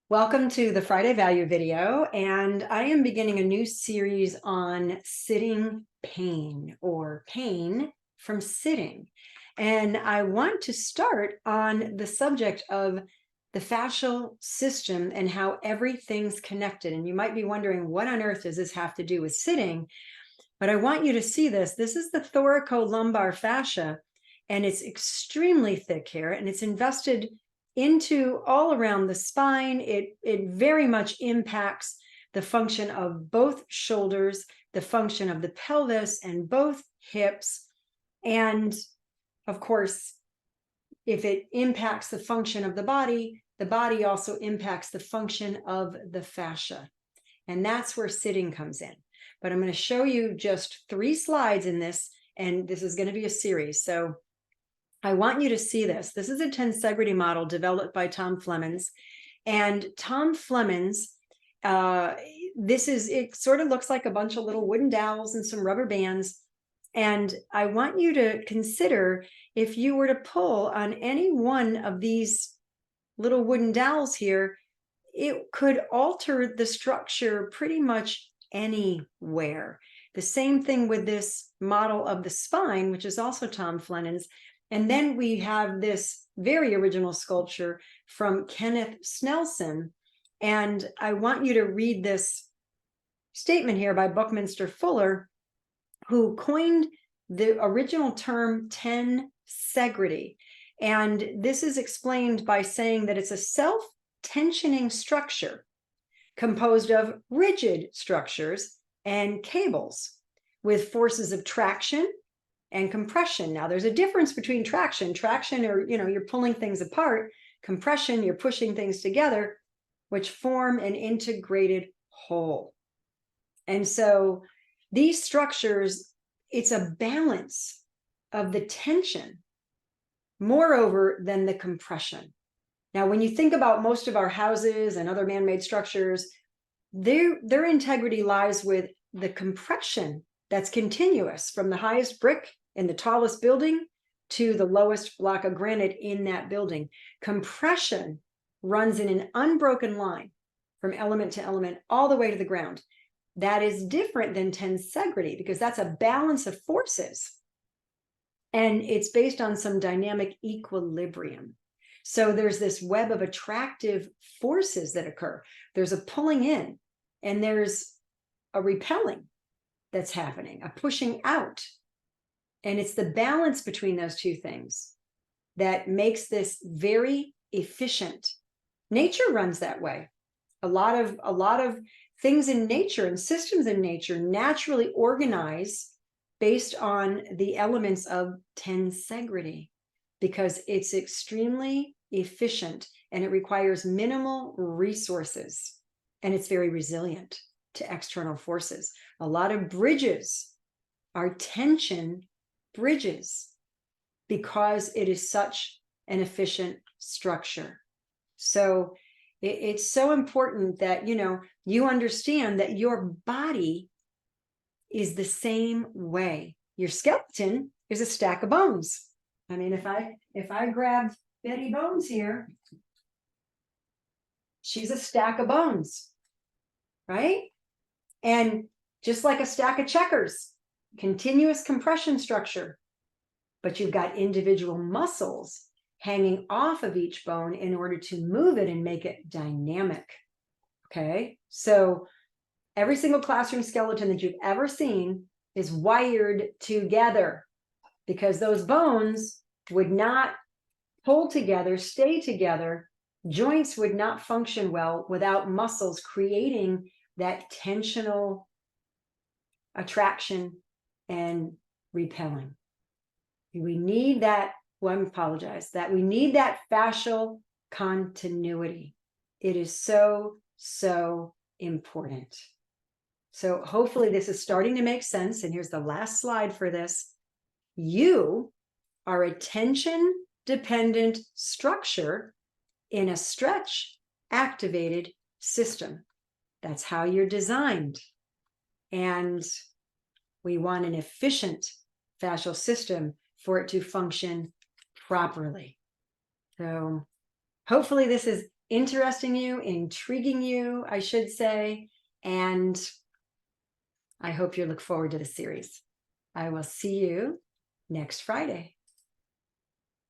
Welcome to the Friday Value video, and I am beginning a new series on sitting pain or pain from sitting. And I want to start on the subject of the fascial system and how everything's connected. And you might be wondering, what on earth does this have to do with sitting? But I want you to see this. This is the thoracolumbar fascia, and it's extremely thick here, and it's invested into all around the spine. It very much impacts the function of both shoulders, the function of the pelvis and both hips. And of course, if it impacts the function of the body also impacts the function of the fascia. And that's where sitting comes in. But I'm going to show you just 3 slides in this, and this is going to be a series. So I want you to see this. This is a tensegrity model developed by Tom Flemons. And Tom Flemons, it sort of looks like a bunch of little wooden dowels and some rubber bands. And I want you to consider, if you were to pull on any one of these little wooden dowels here, it could alter the structure pretty much anywhere. The same thing with this model of the spine, which is also Tom Flemons. And then we have this very original sculpture from Kenneth Snelson. And I want you to read this statement here by Buckminster Fuller, who coined the original term tensegrity. And this is explained by saying that it's a self-tensioning structure composed of rigid structures and cables with forces of traction and compression. Now, there's a difference between traction. Traction, or you're pulling things apart. Compression, you're pushing things together, which form an integrated whole. And so these structures, it's a balance of the tension, moreover, than the compression. Now, when you think about most of our houses and other man-made structures, their integrity lies with the compression that's continuous from the highest brick in the tallest building to the lowest block of granite in that building. Compression runs in an unbroken line from element to element all the way to the ground. That is different than tensegrity, because that's a balance of forces, and it's based on some dynamic equilibrium. So there's this web of attractive forces that occur. There's a pulling in, and there's a repelling that's happening, a pushing out. And it's the balance between those two things that makes this very efficient. Nature runs that way. A lot of things in nature and systems in nature naturally organize based on the elements of tensegrity, because it's extremely efficient and it requires minimal resources, and it's very resilient to external forces. A lot of bridges are tension bridges because it is such an efficient structure. So it's so important that you understand that your body is the same way. Your skeleton is a stack of bones. I mean, if I grab Betty Bones here, she's a stack of bones, right? And just like a stack of checkers, continuous compression structure, but you've got individual muscles hanging off of each bone in order to move it and make it dynamic. Okay, so every single classroom skeleton that you've ever seen is wired together, because those bones would not pull together, stay together. Joints would not function well without muscles creating that tensional attraction and repelling. We need that. Well, I apologize. That we need that fascial continuity. It is so important. So hopefully this is starting to make sense. And here's the last slide for this. You are a tension-dependent structure in a stretch-activated system. That's how you're designed. And we want an efficient fascial system for it to function properly. So hopefully this is interesting you, intriguing you, I should say. And I hope you look forward to the series. I will see you next Friday.